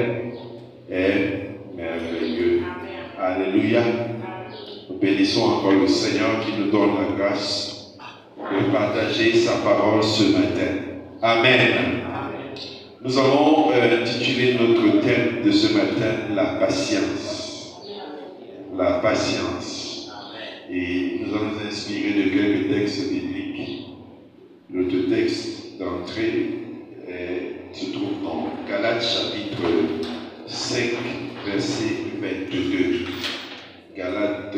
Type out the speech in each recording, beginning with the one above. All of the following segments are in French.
l'Éternel est merveilleux. Alléluia. Nous bénissons encore le Seigneur qui nous donne la grâce de partager sa parole ce matin. Amen. Nous allons intituler notre thème de ce matin la patience. La patience. Et nous allons nous inspirer de quelques textes bibliques. Notre texte d'entrée se trouve dans Galates chapitre 5, verset 22. Galates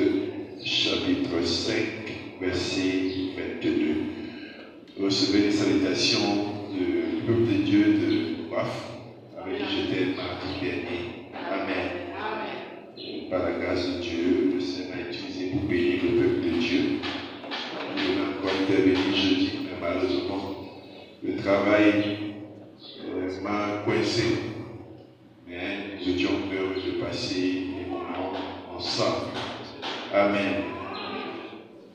chapitre 5, verset 22. Recevez les salutations du peuple de Dieu de Waf, avec qui j'étais mardi dernier. Amen. Par la grâce de Dieu, le Seigneur m'a utilisé pour bénir le peuple de Dieu. Je vais encore intervenir jeudi, mais malheureusement, le travail m'a coincé. Mais nous étions heureux de passer les moments ensemble. Amen.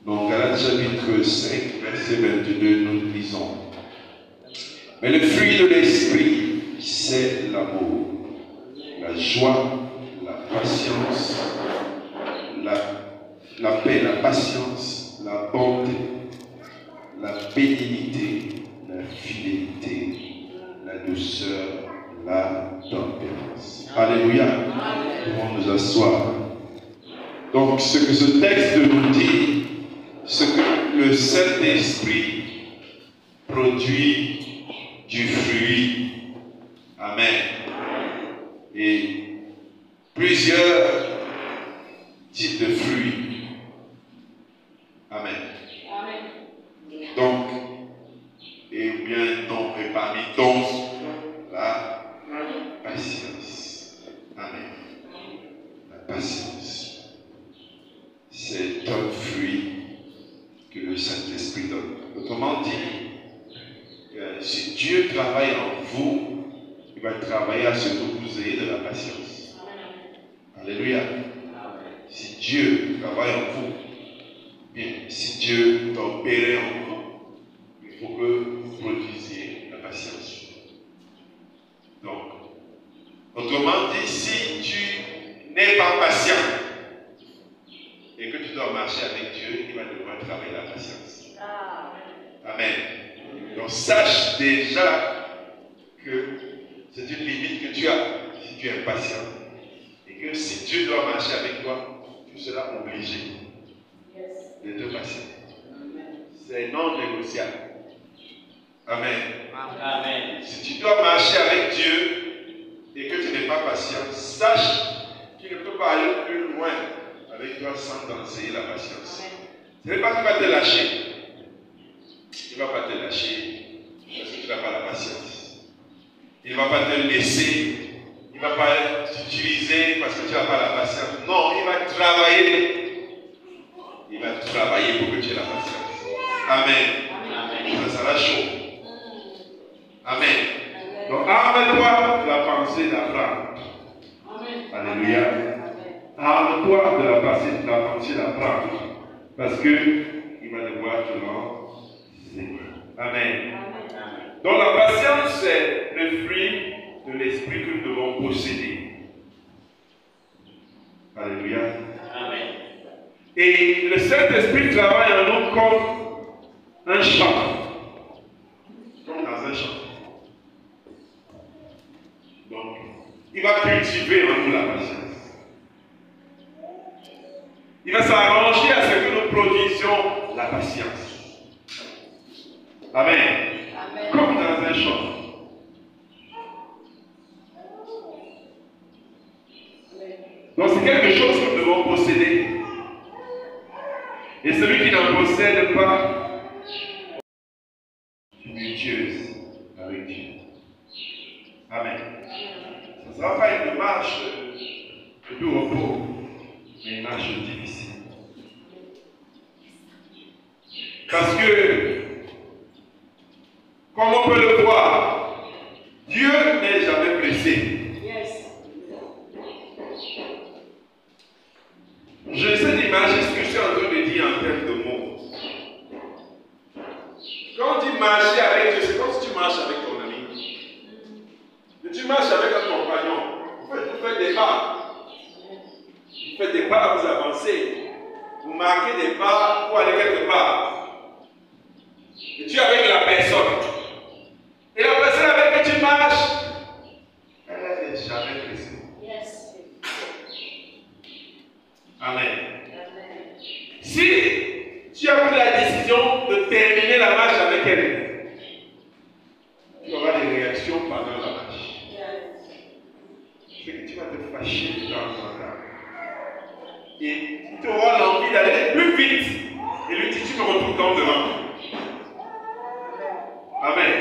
Donc, Galates chapitre 5, verset 22, nous lisons. Mais le fruit de l'esprit, c'est l'amour, la joie, la patience, la paix, la patience, la bonté, la bénignité, la fidélité, la douceur, la tempérance. Alléluia. Nous pouvons nous asseoir. Donc, ce que ce texte nous dit, ce que le Saint-Esprit produit du fruit. Amen. Et plusieurs types de fruits. Amen. Donc, et bien, donc, et parmi donc, la patience. Amen. La patience. C'est un fruit que le Saint-Esprit donne. Autrement dit, si Dieu travaille en vous, il va travailler à ce que vous ayez de la patience. Alléluia. Si Dieu travaille en vous, bien, si Dieu doit opérer en vous, il faut que vous produisiez la patience. Donc, autrement dit, si tu n'es pas patient et que tu dois marcher avec Dieu, il va devoir travailler la patience. Amen. Donc, sache déjà que c'est une limite que tu as si tu es impatient et que si Dieu doit marcher avec toi, tu seras obligé d'être patient. C'est non négociable. Amen. Amen. Si tu dois marcher avec Dieu et que tu n'es pas patient, sache qu'il ne peut pas aller plus loin avec toi sans t'enseigner la patience. Ce n'est pas qu'il va te lâcher. Il ne va pas te lâcher parce que tu n'as pas la patience. Il ne va pas te laisser. Il ne va pas t'utiliser parce que tu n'as pas la patience. Non, il va travailler. Il va travailler pour que tu aies la patience. Amen. Ça sera chaud. Amen. Donc, arme-toi de la pensée d'Abraham. Alléluia. Arme-toi de la pensée d'Abraham. Parce qu'il va devoir te l'enseigner. Amen. Donc, la patience, c'est le fruit de l'esprit que nous devons posséder. Alléluia. Amen. Et le Saint-Esprit travaille en nous comme un champ. Comme dans un champ. Donc, il va cultiver en nous la patience. Il va s'arranger à ce que nous produisions la patience. Amen. Amen. Comme dans un champ. Donc c'est quelque chose que nous devons posséder. Et celui qui n'en possède pas, tumultueuse avec Dieu. Amen. Ça ne sera pas une marche de repos, mais une marche difficile. Parce que, comme on peut le voir, Dieu n'est jamais pressé. J'essaie d'imaginer ce que je suis en train de dire en termes de mots. Quand on dit marcher avec Dieu, c'est comme si tu marches avec ton ami. Mais tu marches avec un compagnon. faites des pas, vous avancez. Vous marquez des pas pour aller quelque part. Et tu es avec la personne. Et la personne avec qui tu marches, elle n'est jamais pressée. Yes. Amen. Si tu as pris la décision de terminer la marche avec elle, tu auras des réactions pendant la marche. C'est que tu vas te fâcher dans ton âme. Et tu auras l'envie d'aller plus vite. Et lui dit, tu me retrouves dans devant. Amen.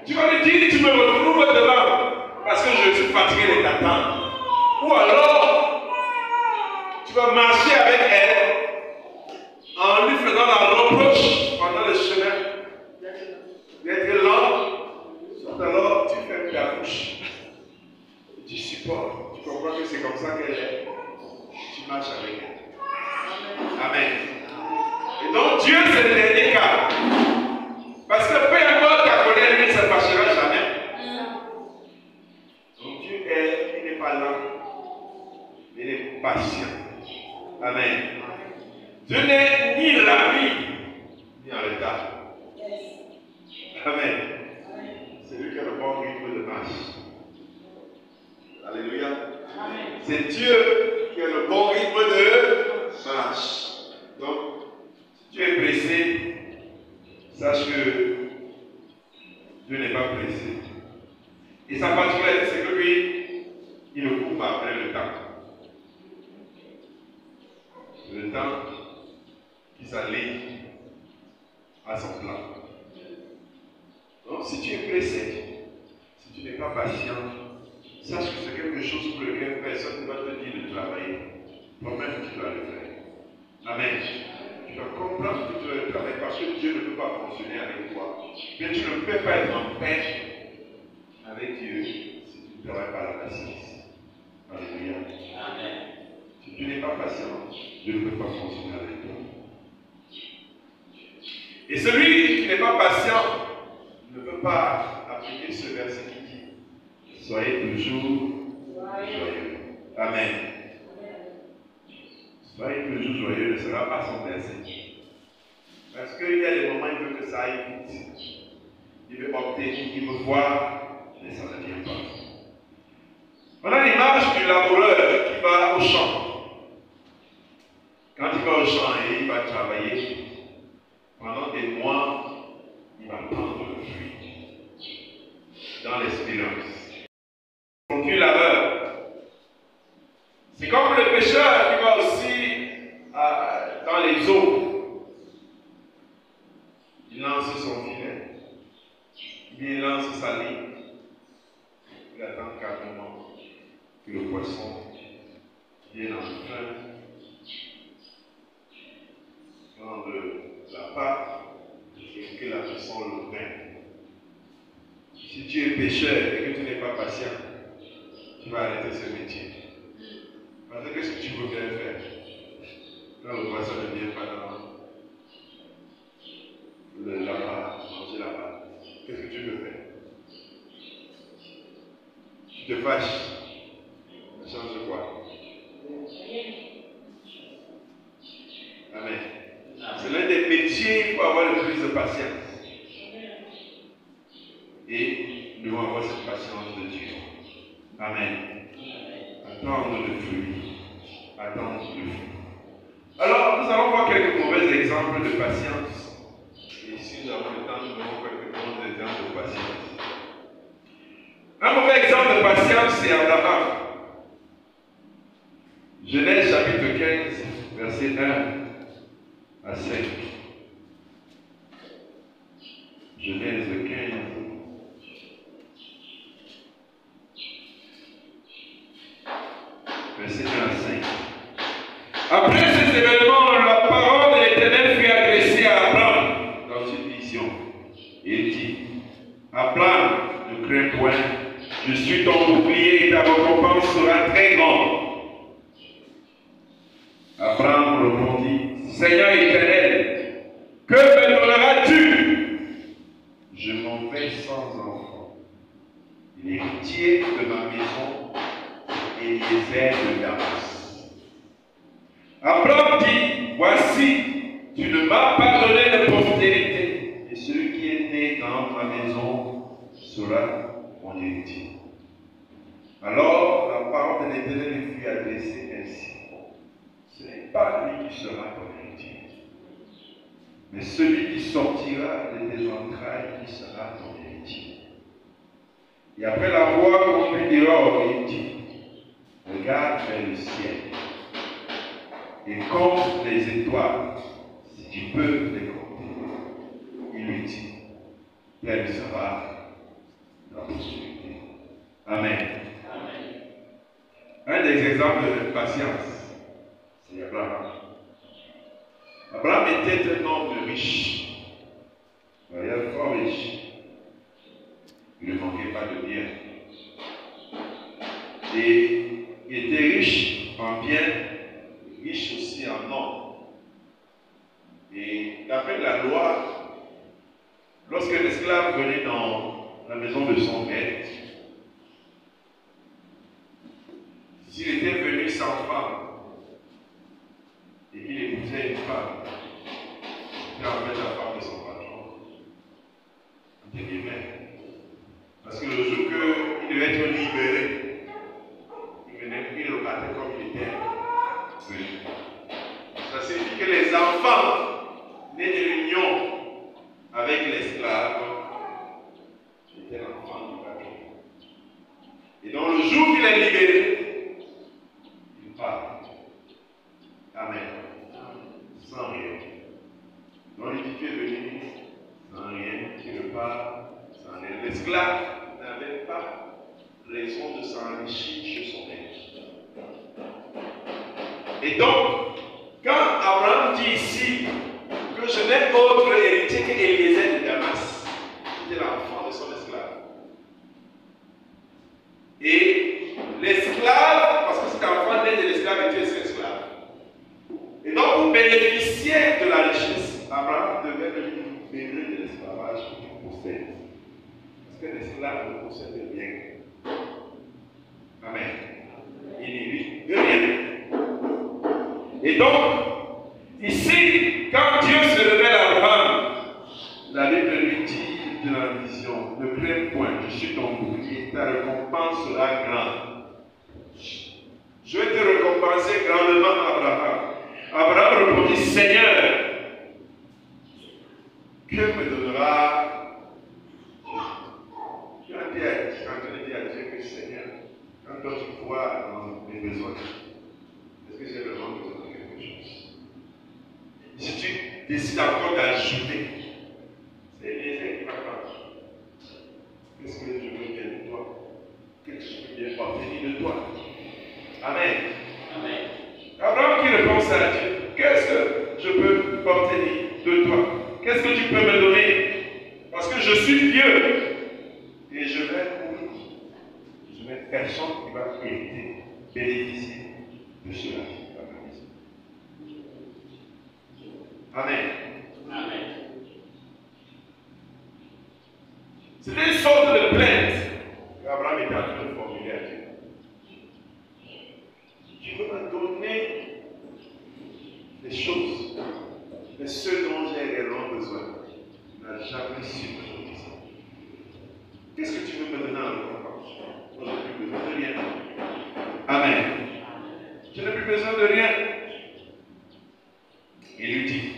Tu vas lui dire, tu me retrouves devant. Parce que je suis fatigué de t'attendre. Ou alors, tu vas marcher avec elle en lui faisant la reproche pendant le chemin d'être lent. Soit alors, tu fermes ta bouche. Tu supportes. Tu comprends que c'est comme ça qu'elle est. Tu marches avec elle. Amen. Et donc, Dieu, c'est le dernier cas. Parce que peu importe ta colère, il ne se fâchera jamais. Donc, Dieu il n'est pas lent. Il est patient. Amen. Dieu n'est ni rapide, ni en retard. Amen. C'est lui qui a le bon rythme de marche. Alléluia. C'est Dieu qui a le bon rythme de marche. Donc, si tu es pressé, sache que Dieu n'est pas pressé. Et sa particularité, c'est que lui, il ne court pas après le temps. Le temps qui s'aligne à son plan. Donc, si tu es pressé, si tu n'es pas patient, sache que c'est quelque chose pour lequel personne ne va te dire de travailler. Toi-même, tu dois le faire. Amen. Tu dois comprendre que tu dois le travailler parce que Dieu ne peut pas fonctionner avec toi. Mais tu ne peux pas être en paix avec Dieu si tu ne travailles pas la patience. Alléluia. Amen. Si tu n'es pas patient, Dieu ne peut pas fonctionner avec toi. Et celui qui n'est pas patient ne peut pas appliquer ce verset qui dit: soyez toujours joyeux. Amen. Soyez toujours joyeux ne sera pas son verset. Parce qu'il y a des moments où il veut que ça aille vite. Il veut obtenir, il veut voir, mais ça ne vient pas. On a l'image du laboureur qui va au champ. Quand il va au champ et il va travailler, pendant des mois, il va prendre le fruit dans l'espérance. Donc, il labeur. C'est comme le pêcheur qui va aussi dans les eaux. Il lance son filet, il lance sa ligne, il attend calmement que le poisson vienne enfin prendre la pâte et que la poisson le prenne. Si tu es pêcheur et que tu n'es pas patient, tu vas arrêter ce métier. Parce que qu'est-ce que tu veux bien faire quand le poisson ne vient pas dans la pâte, manger la pâte? Qu'est-ce que tu veux faire? Tu te fâches. Ça change quoi? Amen. C'est l'un des métiers, il faut avoir le plus de patience. Et nous devons avoir cette patience de Dieu. Amen. Attendre le fruit. Attendre le fruit. Alors, nous allons voir quelques mauvais exemples de patience. Et si nous avons le temps, nous verrons quelques bons exemples de patience. Un mauvais exemple de patience, c'est Abraham. Genèse chapitre 15, verset 1 à 5. Genèse 15. Verset 1 à 5. Après ces événements, la parole de l'Éternel fut adressée à Abraham dans une vision. Il dit: Abraham, ne crains point, je suis ton bouclier et ta récompense sera très grande. Abraham répondit: Seigneur Éternel, que me donneras-tu? Je m'en vais sans enfant. L'héritier de ma maison est Eliezer de Damas. Abraham dit, voici, tu ne m'as pas donné de postérité, et celui qui est né dans ma maison sera mon héritier. Alors la parole de l'Éternel lui fut adressée ainsi. Ce n'est pas lui qui sera ton héritier, mais celui qui sortira de tes entrailles qui sera ton héritier. Et après l'avoir conduit dehors, il dit, regarde vers le ciel et compte les étoiles, si tu peux les compter. Il lui dit, telle sera la postérité. Amen. Un des exemples de patience, c'est Abraham. Abraham était un homme riche, d'ailleurs fort riche. Il ne manquait pas de bien. Et il était riche en biens, riche aussi en hommes. Et d'après la loi, lorsque l'esclave venait dans la maison de son maître, s'il était venu sans femme et qu'il épousait une femme, c'était en fait la femme de son patron, entre guillemets. Parce que le jour qu'il devait être libéré, il repartait comme il était. Oui. Ça signifie que les enfants nés de l'union avec l'esclave étaient l'enfant du patron. Et donc le jour qu'il est libéré, il part. Amen. Sans rien. Donc il dit qu'il est venu sans rien, qu'il repart sans rien. L'esclave n'avait pas raison de s'enrichir chez son maître. Et donc, quand Abraham dit ici que je n'ai autre héritier qu'Éliezer de Damas, c'était l'enfant de son esclave. Et l'esclave, parce que cet enfant né de l'esclave était son esclave. Et donc, pour bénéficier de la richesse, Abraham devait le libérer de l'esclavage qu'il possède. Parce que l'esclave ne possède rien. Amen. Il n'hérite de rien. Et donc, ici, quand Dieu se révèle à Abraham, la Bible lui dit de la vision, ne crains point, je suis ton bouclier, ta récompense sera grande. Je vais te récompenser grandement, Abraham. Abraham répondit, Seigneur, que me donnera Je suis en train de dire à Dieu que Seigneur, quand toi tu vois dans mes besoins, est-ce que j'ai vraiment besoin de quelque chose? Si tu décides encore d'ajouter, c'est Éliezer qui va prendre. Qu'est-ce que je veux bien de toi? Qu'est-ce que je peux bien obtenir de toi? Amen. Amen. Abraham qui répond à Dieu, qu'est-ce que je peux obtenir de toi? Qu'est-ce que tu peux me donner? Parce que je suis vieux et je vais mourir. Je n'ai personne qui va hériter, bénéficier de cela. Amen. Amen. C'était une sorte de plainte qu'Abraham était en train de formuler à Dieu. Tu veux me donner des choses, mais ce dont j'ai réellement besoin. Tu n'as jamais su me donner ça. Qu'est-ce que tu veux me donner en récompense? Moi, je n'ai plus besoin de rien. Amen. Je n'ai plus besoin de rien. Il lui dit,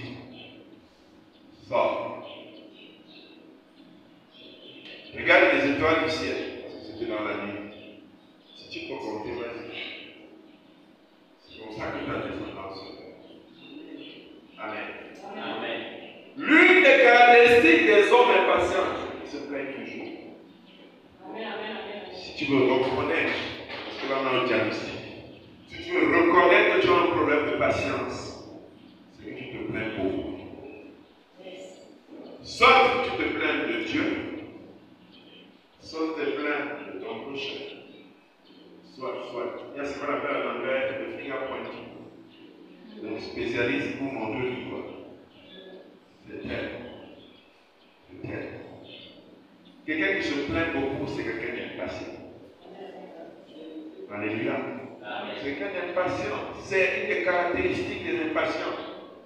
sors. Regarde les étoiles du ciel, parce que c'était dans la nuit. Si tu peux compter, vas-y. C'est comme ça que ta descendance sera. Amen. Amen. L'une des caractéristiques des hommes impatients, ils se plaignent toujours. Amen, amen, amen. Si tu veux reconnaître, parce que là on a un diagnostic, si tu veux reconnaître que tu as un problème de patience, c'est que tu te plains beaucoup. Soit tu te plains de Dieu, soit tu te plains de ton prochain. Soit. Il y a ce qu'on appelle en anglais le finger pointing. Le spécialiste pour montrer du doigt. C'est tel. Quelqu'un qui se plaint beaucoup, c'est quelqu'un d'impatient. Alléluia. Alléluia. C'est qu'un impatient, c'est une des caractéristiques des impatients.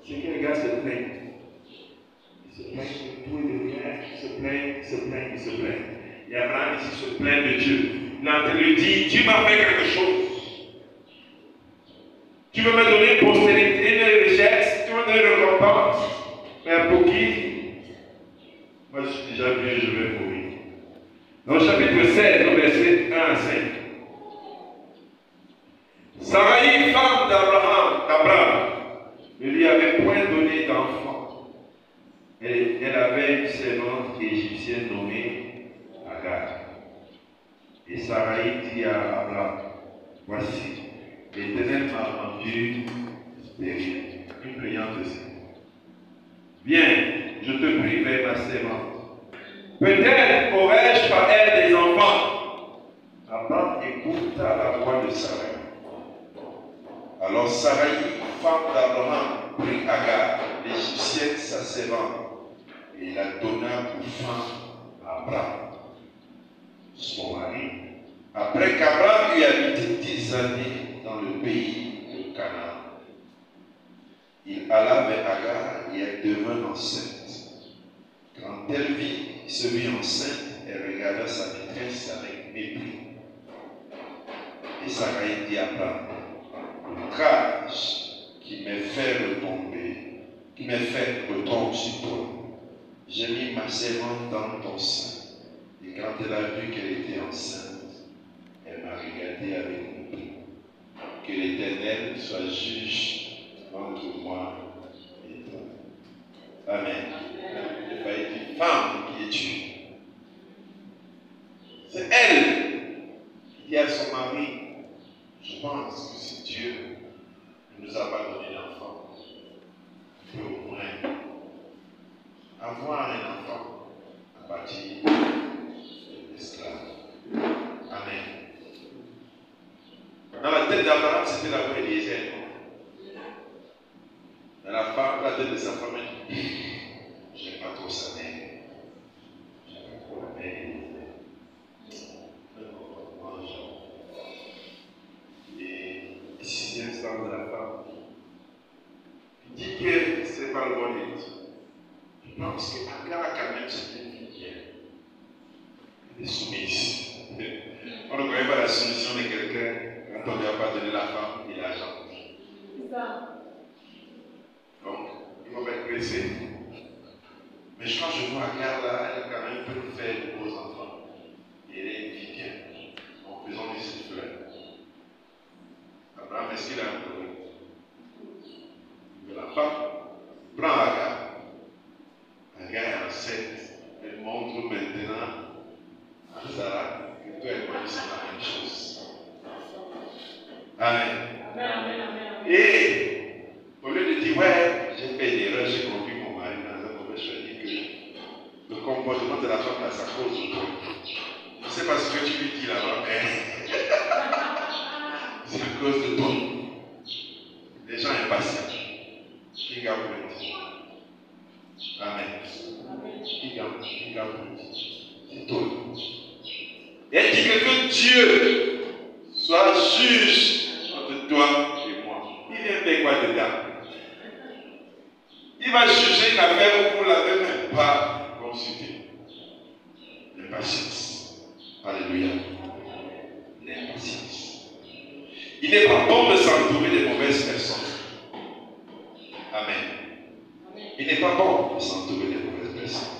C'est que les gars se plaignent. Ils se plaignent de tout et de rien. Ils se plaignent, ils se plaignent, ils se plaignent. Et Abraham ici se plaint de Dieu. Il est en train de dire, Dieu m'a fait quelque chose. Tu veux me donner une postérité, une richesse, tu veux me donner une récompense. Mais pour qui? Moi je suis déjà vieux, je vais mourir. Dans le chapitre 16, au verset 1 à 5. Sarai, femme d'Abraham, ne lui avait point donné d'enfant. Elle avait une servante égyptienne nommée Agar. Et Sarai dit à Abraham, voici, l'Éternel m'a rendu stérile. Une priante aussi. Viens, je te prie vers ma servante. Peut-être aurais-je par elle des enfants. Abraham écouta la voix de Sarai. Alors Sarai, femme d'Abraham, prit Agar, l'Égyptienne, sa servante, et la donna pour femme à Abraham, son mari. Après qu'Abraham eut habité 10 années dans le pays de Canaan, il alla vers Agar et elle devint enceinte. Quand elle se vit enceinte, elle regarda sa maîtresse avec mépris. Et Sarai dit à Abraham, l'ouvrage qui m'est fait retombe sur toi. J'ai mis ma servante dans ton sein. Et quand elle a vu qu'elle était enceinte, elle m'a regardé avec mépris. Que l'Éternel soit juge entre moi et toi. Amen. Il va être une femme qui est tuée. C'est elle qui dit à son mari, je pense que c'est Dieu qui nous a pas donné d'enfant. Il peut au moins avoir un enfant à partir de l'esclave. Amen. Dans la tête d'Abraham, c'était la vraie Eliezer. Dans la tête de sa femme, elle dit, j'aime pas trop sa mère. J'aime pas trop la mère Eliezer. Et le sixième stade de la femme, il dit que c'est pas le bon état. Je pense qu'Agar a quand même certaines filières. Elle est soumise. On ne connaît pas la soumission de quelqu'un quand on ne lui a pas donné la femme et l'argent. Donc, il faut être pressé. Mais quand je vois Agar là, elle a quand même pu faire de beaux enfants. Et elle est une fille bien. En faisant des soufflets. Abraham, est-ce qu'il a un problème? Mais la femme prend Agar. Agar est enceinte. Elle montre maintenant à Sarah que toi et moi, c'est la même chose. Amen. Et au lieu de dire, ouais, j'ai fait une erreur, j'ai conduit mon mari dans un mauvais choix, je dis que le comportement de la femme là, ça cause de toi. Je ne sais pas ce que tu lui dis là-bas, mais c'est à cause de toi. Les gens impatients. Qui garde le dit. Amen. Qui garde le dit. C'est toi. Et elle dit que Dieu soit juge entre toi et moi. Il vient faire quoi dedans? Il va juger une affaire où vous ne l'avez même pas consulté. L'impatience. Alléluia. L'impatience. Il n'est pas bon de s'entourer des mauvaises personnes. Amen. Il n'est pas bon de s'entourer des mauvaises personnes.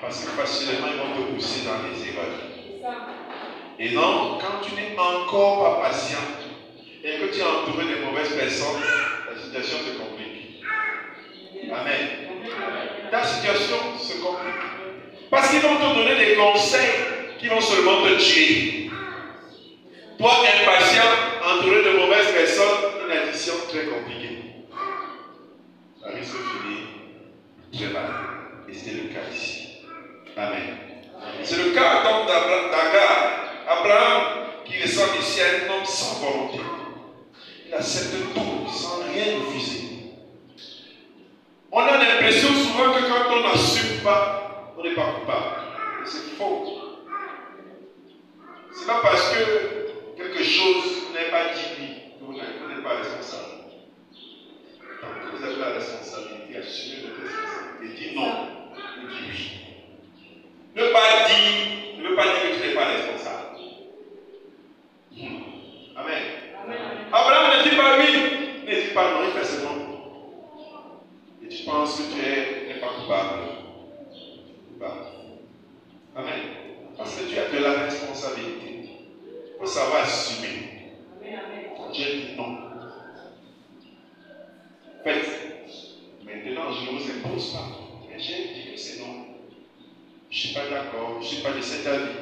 Parce que facilement, ils vont te pousser dans les erreurs. Et donc, quand tu n'es encore pas patient et que tu es entouré de mauvaises personnes, la situation se complique. Amen. Ta situation se complique. Parce qu'ils vont te donner des conseils qui vont seulement te tuer. Toi, impatient, entouré de mauvaises personnes, une addition très compliquée. Ça risque de finir très mal. Et c'est le cas ici. Amen. C'est le cas donc d'Agar. Abraham, qui descend ici à un homme sans volonté. Il accepte tout, sans rien refuser. On a l'impression souvent que quand on n'assume pas, on n'est pas coupable. C'est faux. C'est pas parce que quelque chose que vous n'avez pas dit oui, que vous n'êtes pas responsable. Donc vous avez la responsabilité, assumez votre responsabilité. Dites non, ou dites oui. Ne veut pas dire que tu n'es pas responsable. Amen. Abraham ne dit pas oui, ne dit pas non, il fait seulement. Et tu penses que tu n'es pas coupable. Amen. Parce que tu as de la responsabilité. Il faut savoir assumer. Dieu dit non. Faites. Maintenant, je ne vous impose pas. Mais j'ai dit que c'est non. Je ne suis pas d'accord, je ne suis pas de cet avis.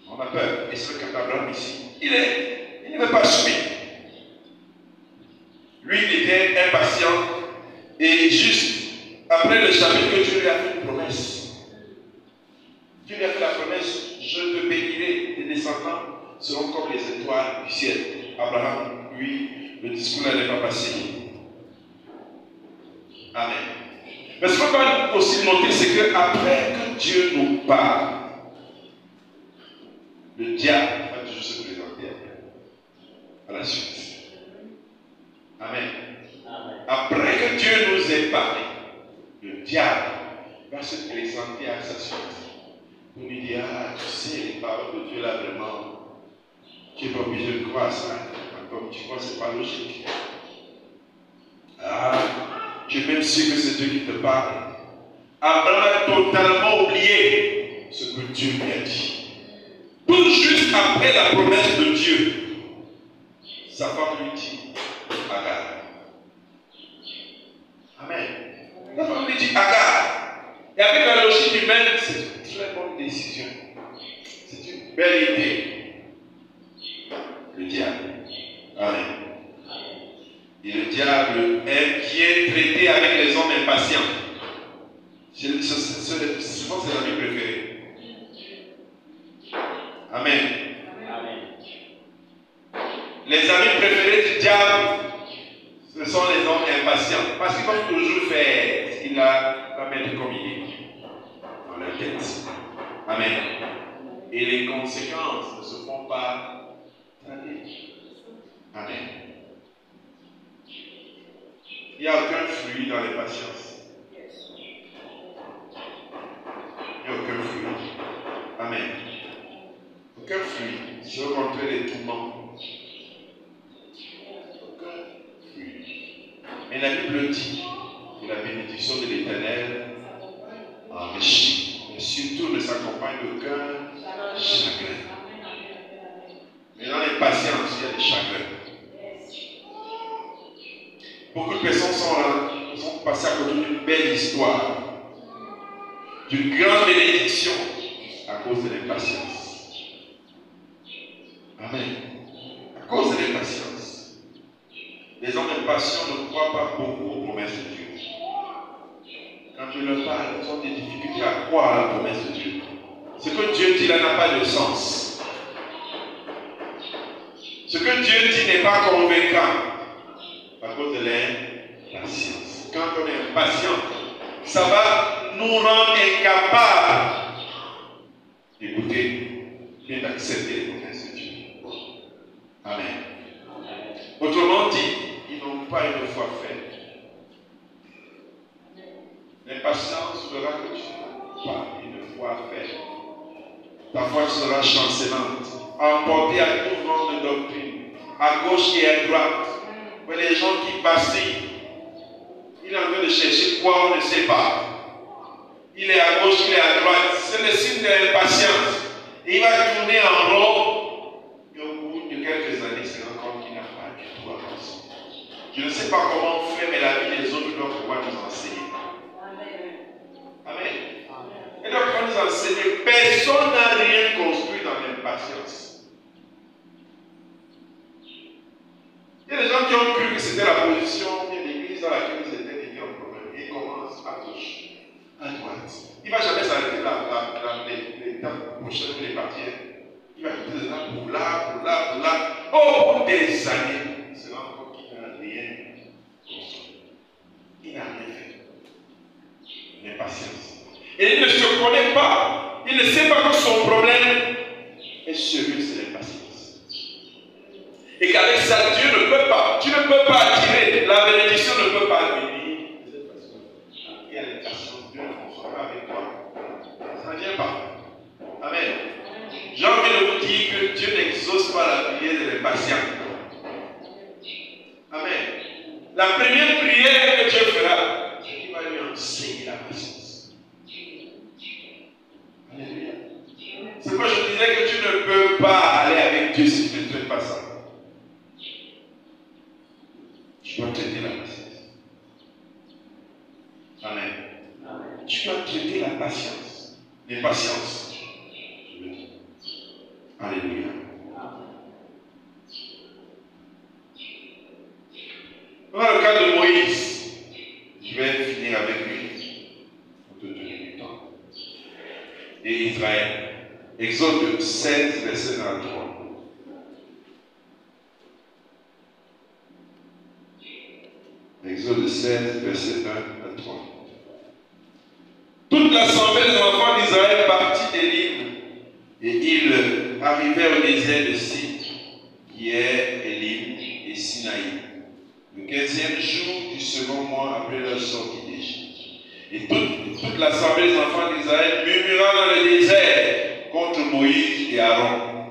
On a peur. Et c'est le cas d'Abraham ici. Il ne veut pas assumer. Lui, il était impatient et juste après le chapitre que Dieu lui a fait une promesse. Dieu lui a fait la promesse, je te bénirai, tes descendants seront comme les étoiles du ciel. Abraham, lui, le discours n'allait pas passer. Amen. Mais ce qu'on va aussi noter, c'est qu'après que Dieu nous parle, le diable va toujours se présenter à la suite. Amen. Après que Dieu nous ait parlé, le diable va se présenter à sa suite. Pour lui dire, ah, tu sais, les paroles de Dieu là vraiment, tu n'es pas obligé de croire ça. Comme tu crois, ce n'est pas logique. Ah, tu es même sûr que c'est Dieu qui te parle. Abraham a totalement oublié ce que Dieu lui a dit. Tout juste après la promesse de Dieu, sa femme lui dit, Agar. Amen. La femme lui dit, Agar. Et avec la logique humaine, c'est une très bonne décision. C'est une belle idée. Le diable. Amen. Et le diable qui est traité avec les hommes impatients. Souvent, c'est l'ami préféré. Amen. Amen. Les amis préférés du diable, ce sont les hommes impatients. Parce qu'ils vont toujours faire ce qu'il va mettre comme idée dans leur tête. Amen. Et les conséquences ne se font pas traduire. Amen. Il n'y a aucun fruit dans les patiences. Il n'y a aucun fruit. Amen. Aucun fruit. Si vous rencontrez les tourments. Aucun fruit. Mais la Bible dit que la bénédiction de l'Éternel enrichit. Mais surtout ne s'accompagne d'aucun chagrin. Mais dans les patiences, il y a des chagrins. Beaucoup de personnes sont passées à côté d'une belle histoire, d'une grande bénédiction à cause de l'impatience. Amen. À cause de l'impatience. Les hommes impatients ne croient pas beaucoup aux promesses de Dieu. Quand je leur parle, ils ont des difficultés à croire à la promesse de Dieu. Ce que Dieu dit là n'a pas de sens. Ce que Dieu dit n'est pas convaincant. À cause de l'impatience. Quand on est impatient, ça va nous rendre incapables d'écouter et d'accepter les promesses de Dieu. Amen. Autrement dit, ils n'ont pas une foi faite. L'impatience fera que tu n'as pas une foi faite. Ta foi sera chancelante, emportée à tout vent de doctrine, à gauche et à droite. Mais les gens qui vacillent, il est en train de chercher quoi, on ne sait pas. Il est à gauche, il est à droite. C'est le signe de l'impatience. Et il va tourner en rond. Et au bout de quelques années, c'est un compte qui n'a pas du tout avancé. Je ne sais pas comment on fait, mais la vie des autres doit pouvoir nous enseigner. Amen. Et donc, on nous enseigner, personne n'a rien construit dans l'impatience. Il y a des gens qui ont cru que c'était la position de l'église dans laquelle ils étaient qui ont un problème. Et ils commencent à gauche, à droite. Il ne va jamais s'arrêter l'étape prochaine où il est parti. Il va être là pour là, pour là, pour là. Au bout des années, c'est là encore qu'il n'a rien construit. Il n'a rien fait. L'impatience. Et il ne se connaît pas. Il ne sait pas que son problème est sérieux, c'est l'impatience. Et qu'avec ça, Dieu ne peut pas, tu ne peux pas attirer, la bénédiction ne peut pas venir de cette façon. Il y a l'impatience, Dieu ne fonctionne pas avec toi. Ça ne vient pas. Amen. J'ai envie de vous dire que Dieu n'exauce pas la prière de l'impatient. Amen. La première prière que Dieu fera, c'est qu'il va lui enseigner la patience. Alléluia. C'est pourquoi je disais que tu ne peux pas aller avec Dieu si tu ne fais pas ça. Tu dois traiter la patience. Amen. Tu dois traiter la patience. L'impatience. Je veux dire. Alléluia. Dans le cas de Moïse, je vais finir avec lui pour te donner du temps. Et Israël. Exode 16, verset 23. Exode 16, verset 1 à 3. Toute l'assemblée des enfants d'Israël partit d'Élim et ils arrivèrent au désert de Sin, qui est Élim et Sinaï, le 15e jour du second mois après leur sortie d'Égypte. Et toute l'assemblée des enfants d'Israël murmura dans le désert contre Moïse et Aaron.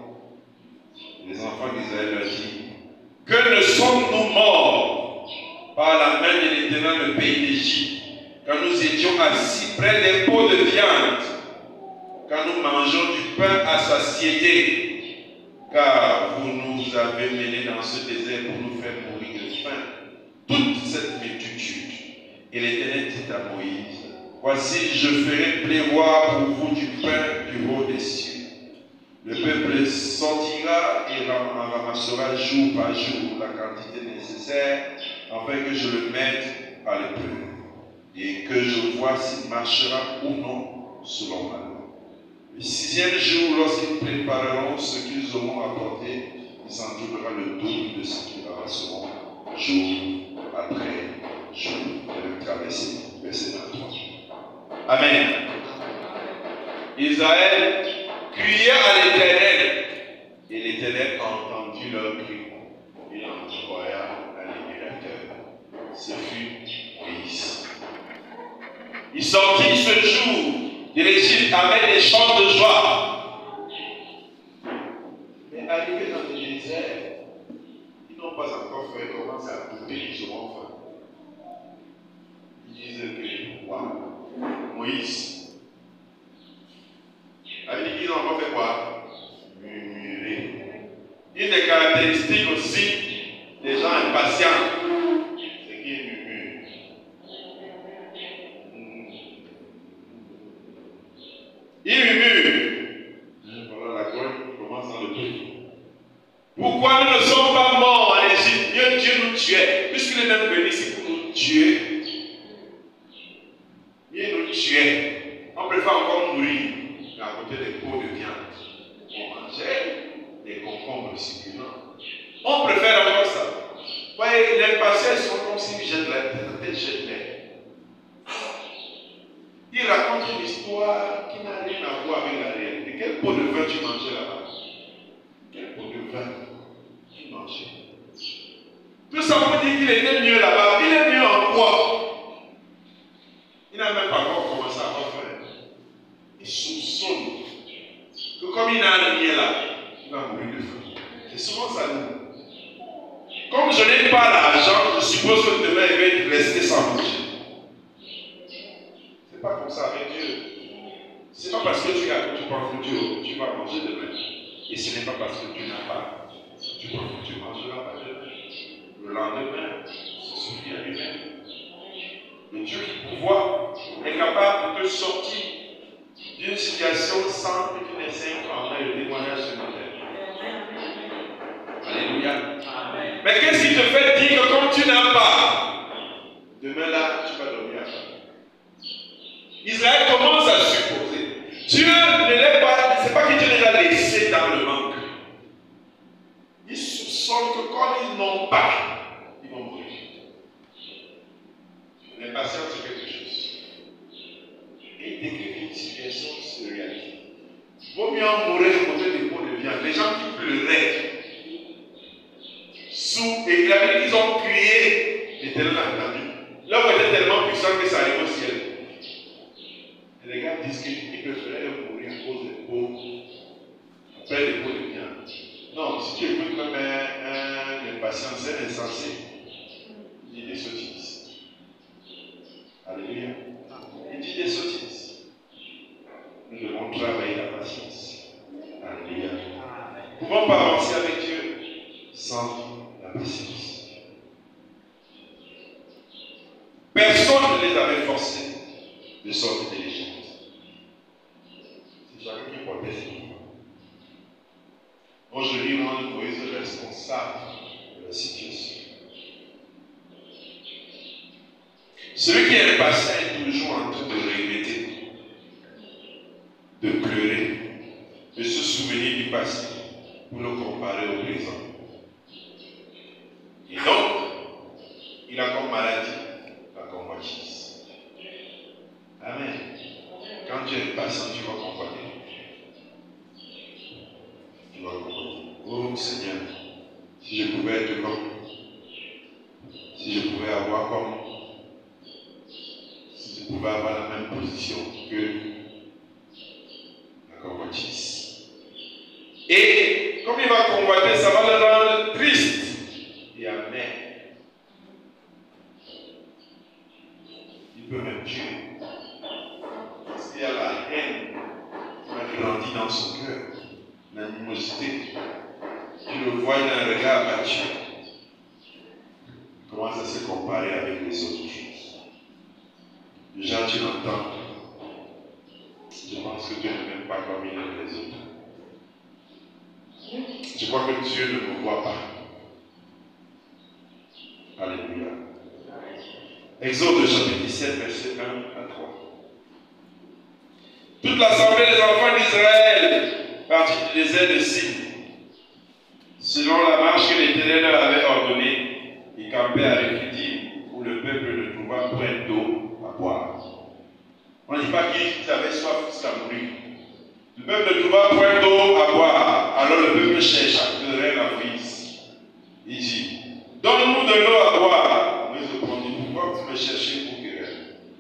Les enfants d'Israël leur dirent: que ne sommes-nous morts par la main de l'Éternel, le pays d'Égypte, quand nous étions assis près des pots de viande, quand nous mangeons du pain à satiété, car vous nous avez menés dans ce désert pour nous faire mourir de faim. Toute cette multitude. Et l'Éternel dit à Moïse: voici, je ferai pleuvoir pour vous du pain du haut des cieux. Le peuple sortira et en ramassera jour par jour la quantité nécessaire, afin que je le mette à l'épreuve, et que je vois s'il marchera ou non selon ma loi. Le 6e jour, lorsqu'ils prépareront ce qu'ils auront apporté, il s'en trouvera le double de ce qu'ils ramasseront jour après jour. Je vais traverser verset 23. Amen. Israël cria à l'Éternel, et l'Éternel a entendu leur cri. Il envoya un libérateur. Ce fut Moïse. Il sortit ce jour de l'Égypte avec des chants de joie. Mais arrivé dans le désert, ils n'ont pas encore fait commencer à couper les enfants. Ils disaient que, waouh, Moïse. Avec qu'ils ont encore fait quoi? Murmurer. Une des caractéristiques aussi des gens impatients, c'est qu'ils murmurent. Ils murmurent. Voilà la gloire commence dans le pays. Pourquoi nous ne sommes pas morts en Égypte? Dieu nous tuait. Puisqu'il est même venu ici pour nous tuer. Il nous tuait. On préfère encore mourir à côté des pots de viande. On mangeait des concombres succulents. On préfère encore ça. Vous voyez, les patients sont comme s'ils jettent la tête, jettent l'air. Il raconte une histoire qui n'a rien à voir avec la réalité. Quel pot de vin tu mangeais là-bas? Quel pot de vin tu mangeais? Tout ça pour dire qu'il était mieux là-bas. Il est mieux en quoi? Il n'a même pas encore commencé à avoir faim. Il soupçonne que comme il n'a rien là, il va mourir de faim. C'est souvent ça nous. Comme je n'ai pas l'argent, je suppose que demain il va rester sans manger. C'est pas comme ça avec Dieu. C'est pas parce que tu penses que tu vas manger demain. Et ce n'est pas parce que tu n'as pas. Tu penses que tu mangeras pas demain. Le lendemain, ça suffit à lui-même. Le Dieu qui pouvoir est capable de te sortir d'une situation sans que tu n'essayes d'entendre le témoignage sur notre terre. Alléluia. Amen. Mais qu'est-ce qui te fait dire que comme tu n'as pas, demain là, tu vas dormir à faim? Israël commence à supposer. Dieu ne l'est pas, c'est pas que Dieu les a laissés dans le manque. Ils soupçonnent que comme ils n'ont pas, ils vont mourir. L'impatience, c'est quelque chose. Et il décrit une situation surréaliste. Vaut mieux en mourir à côté des pots de viande. Les gens qui pleuraient, sous, et il avait dit qu'ils ont crié, l'Éternel a entendu. L'homme était tellement puissant que ça arrive au ciel. Et les gars disent qu'ils préféraient mourir à cause des pauvres, après les pauvres de bien. Non, si tu écoutes comme un impatient, c'est insensé. Il dit des sottises. Alléluia. Il dit des sottises. Nous devons travailler la patience. Alléluia. Nous ne pouvons pas avancer avec Dieu sans la patience. Personne ne les avait forcés de sortir de l'Égypte. C'est chacun qui portait ses livres. Aujourd'hui, on rend Moïse responsable de la situation. Celui qui est impatient est toujours en train de regretter, de pleurer, de se souvenir du passé pour le comparer au présent. Et donc, il a comme maladie la convoitise. Amen. Quand tu es impatient, tu vas convoiter. Tu vas convoiter. Oh Seigneur, si je pouvais être comme, si je pouvais avoir comme, si je pouvais avoir la même position que la convoitise. Et comme il va convoiter, ça va le rendre triste et amer. Il peut même tuer. Parce qu'il y a la haine qui a grandi dans son cœur, l'animosité. Tu le vois, il a un regard abattu. Il commence à se comparer avec les autres choses. Déjà, tu l'entends. Je pense que Dieu ne m'aime pas comme il aime les autres. Je crois que Dieu ne me voit pas. Alléluia. Exode chapitre 17, verset 1 à 3. Toute l'assemblée des enfants d'Israël partit du désert de Sin, selon la marche que l'Éternel leur avait ordonnée, ils campaient à Rephidim, où le peuple ne trouva point d'eau à boire. On ne dit pas qu'ils avaient soif jusqu'à mourir. Le peuple ne trouva point d'eau à boire. Alors le peuple chercha querelle à Moïse. Il dit, donne-nous de l'eau à boire. Moïse répondit, pourquoi vous me cherchez pour querelle?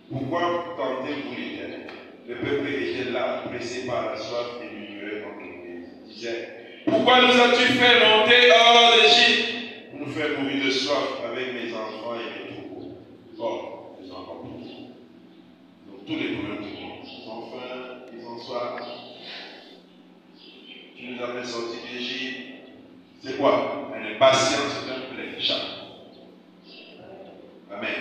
Pourquoi tentez-vous l'Éternel? Le peuple était là, pressé par la soif et murmurait contre Moïse. Il disait, pourquoi nous as-tu fait monter hors d'Égypte pour nous faire mourir de soif avec mes enfants et mes troupeaux? Or, les enfants donc tous les problèmes du monde. Ils ont faim, ils ont soif. Tu nous as fait sortir d'Égypte. C'est quoi? Un impatient, c'est un plein chat. Amen.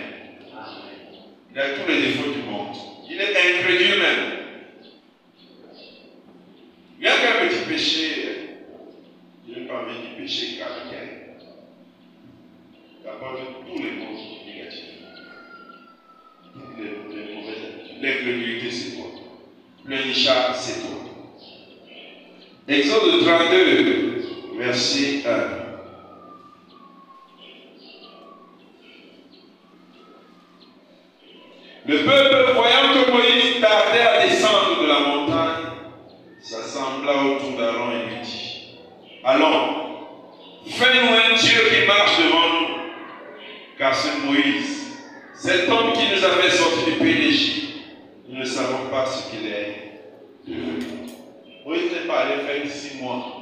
Il a tous les défauts du monde. Il est incrédule même. Il y a qu'un petit péché. Il n'est pas envie du péché capital. Il apporte tous les mots négatifs. Les mauvaises habitudes. L'incrédulité, c'est toi. Le chat, c'est toi. Exode 32, verset 1. Le peuple, voyant que Moïse tardait à descendre de la montagne, s'assembla autour d'Aaron et lui dit, allons, fais-nous un Dieu qui marche devant nous, car ce Moïse, cet homme qui nous avait sortis du pays d'Égypte, nous ne savons pas ce qu'il est devenu. Moïse n'est pas allé faire 6 mois.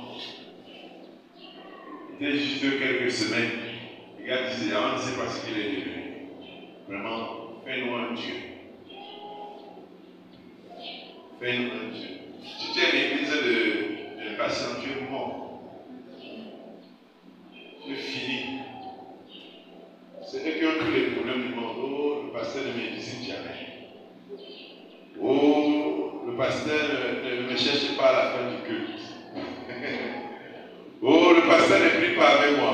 C'était juste quelques semaines. Les gars disaient, on ne sait pas ce qu'il est devenu. Vraiment, fais-nous un Dieu. Fais-nous un Dieu. Si tu es une église de patients, tu es mort. Tu es fini. C'est eux qui ont tous les problèmes du monde. Oh, le pasteur ne me visite jamais. Oh, le pasteur ne me cherche pas à la fin du culte. Oh, le pasteur ne prie pas avec moi.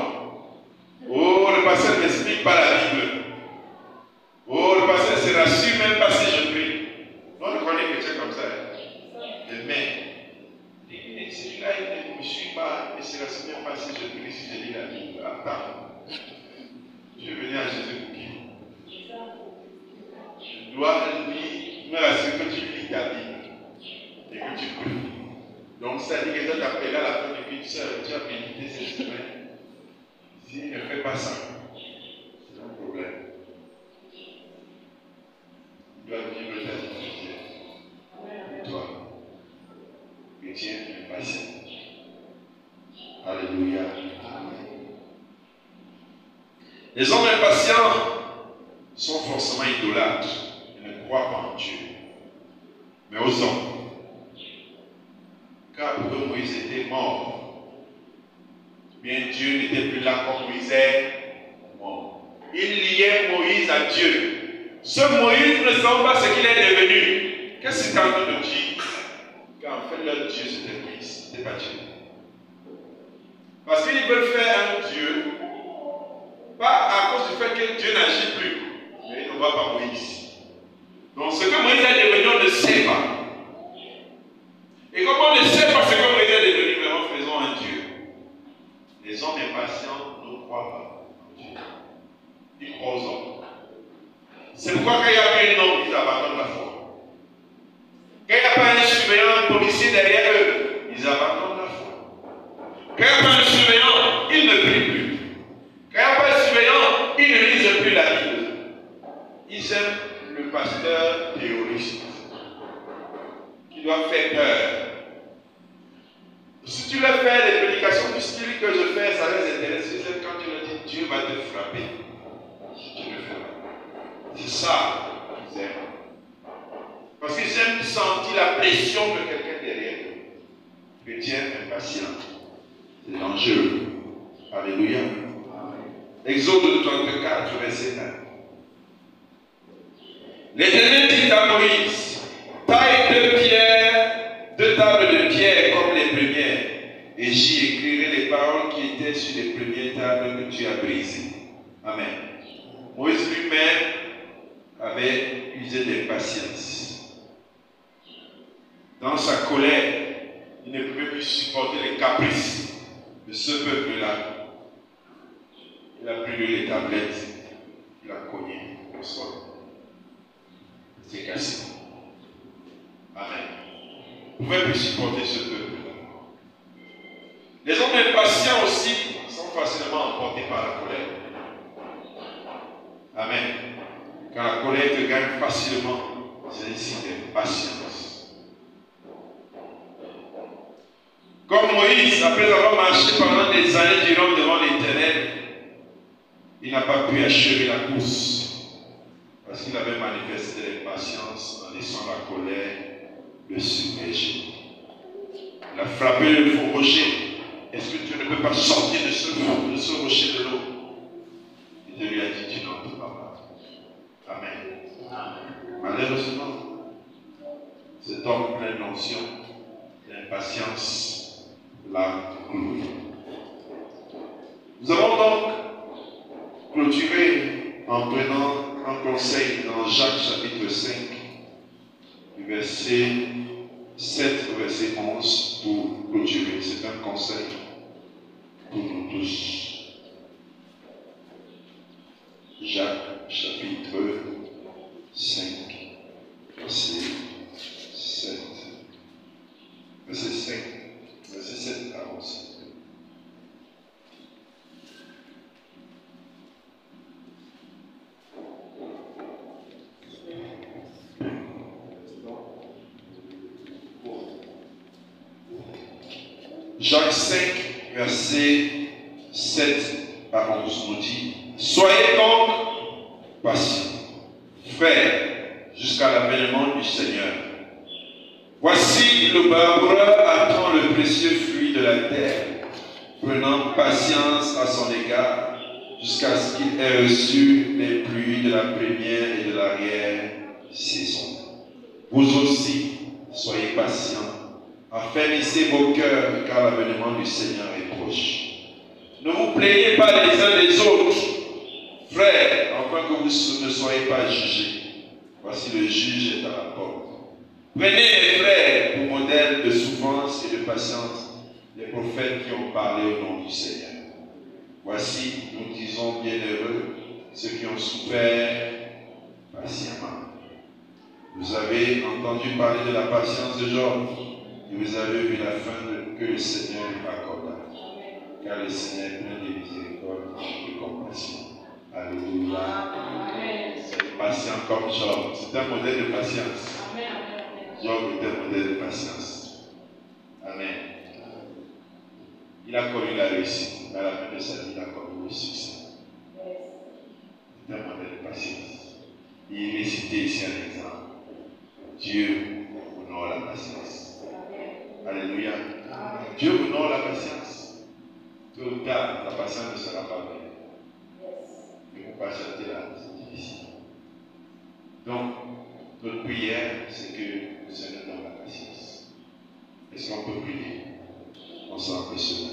Oh, le pasteur ne m'explique pas la Bible. Oh, le pasteur ne se rassure même pas si je prie. Non, on connaît que tu es comme ça. Mais celui-là, il ne me suit pas, il ne se rassure même pas si je prie, si je lis la Bible. Attends. Je vais venir à Jésus pour qui? Je dois me rassurer que tu lis ta Bible et que tu pries. Donc, ça dit que tu appelles à la fin du culte, tu as médité cette semaine. Si ça. C'est un problème. Il doit vivre ta vie. Et toi, chrétien, impatient. Alléluia. Les hommes impatients sont forcément idolâtres. Ils ne croient pas en Dieu. Mais aux hommes, car pour eux, Moïse était mort. Bien Dieu n'était plus là quand Moïse est mort. Il liait Moïse à Dieu. Ce Moïse ne sait pas ce qu'il est devenu. Qu'est-ce que c'est en train de dire? Qu'en fait, leur Dieu c'était Moïse, c'était pas Dieu. Parce qu'ils veulent faire un Dieu, pas à cause du fait que Dieu n'agit plus, mais ils ne voient pas Moïse. Donc ce que Moïse est devenu, on ne sait pas. Et comme on ne sait pas ce que Moïse est devenu, vraiment faisons un Dieu. Les hommes impatients ne croient pas en Dieu. Ils croient aux hommes. C'est pourquoi quand il n'y a pas un homme, ils abandonnent la foi. Quand il n'y a pas un surveillant, un policier derrière eux, ils abandonnent la foi. Quand il n'y a pas un surveillant, ils ne prient plus. Quand il n'y a pas un surveillant, ils ne lisent plus la Bible. Ils aiment le pasteur théoriste qui doit faire peur. Si tu leur fais les prédications du style que je fais, ça les intéresse. Ils aiment quand tu leur dis Dieu va te frapper. Si tu le fais. C'est ça qu'ils aiment. Parce qu'ils aiment sentir la pression de quelqu'un derrière eux. Chrétien impatient. C'est dangereux. Alléluia. Exode 34, verset 1. L'Éternel dit à Moïse, taille deux tables de pierre comme les premières, et j'y écrirai les paroles qui étaient sur les premières tables que tu as brisées. Amen. Moïse lui-même avait usé d'impatience. Dans sa colère, il ne pouvait plus supporter les caprices de ce peuple-là. Il a pris les tablettes, il a cogné au sol. C'est cassé. Amen. Vous ne pouvez plus supporter ce peuple-là. Les hommes impatients aussi sont facilement emportés par la colère. Amen. Quand la colère te gagne facilement, c'est un signe d'impatience. Comme Moïse, après avoir marché pendant des années durant devant l'Éternel, il n'a pas pu achever la course. Parce qu'il avait manifesté l'impatience en laissant la colère le submerger. Il a frappé le faux rocher. Est-ce que tu ne peux pas sortir de ce rocher de l'eau? Il lui a dit, tu n'en peux pas. Amen. Malheureusement, cet homme plein d'onction, d'impatience, l'a cloué. Nous avons donc clôturé en prenant un conseil dans Jacques chapitre 5, du verset 7 au verset 11 pour clôturer. C'est un conseil pour nous tous. Jacques chapitre 5, verset 7. Verset 5, verset 7 à 11. Jacques 5, verset 7 à 11 nous dit, soyez donc patients, frères, jusqu'à l'avènement du Seigneur. Voici le laboureur attend le précieux fruit de la terre, prenant patience à son égard, jusqu'à ce qu'il ait reçu les pluies de la première et de l'arrière-saison. Vous aussi, soyez patients. Affermissez vos cœurs, car l'avènement du Seigneur est proche. Ne vous plaignez pas les uns des autres, frères, afin que vous ne soyez pas jugés. Voici le juge est à la porte. Prenez les frères pour modèle de souffrance et de patience, les prophètes qui ont parlé au nom du Seigneur. Voici, nous disons bienheureux ceux qui ont souffert patiemment. Vous avez entendu parler de la patience de Job. Et vous avez vu la fin que le Seigneur lui accorda, car le Seigneur est plein de miséricorde et de compassion. comme Job. C'est un modèle de patience. Job est un modèle de patience. Amen. Il a connu la réussite. À la fin de sa vie, il a connu le succès. C'est un modèle de patience. Il est cité ici un exemple. Dieu honore la patience. Alléluia. Dieu honore la patience. Tôt ou tard, la patience ne sera pas vraie. Et pour pas chanter là, c'est difficile. Donc, notre prière, c'est que le Seigneur donne la patience. Est-ce qu'on peut prier? On s'en impressionne.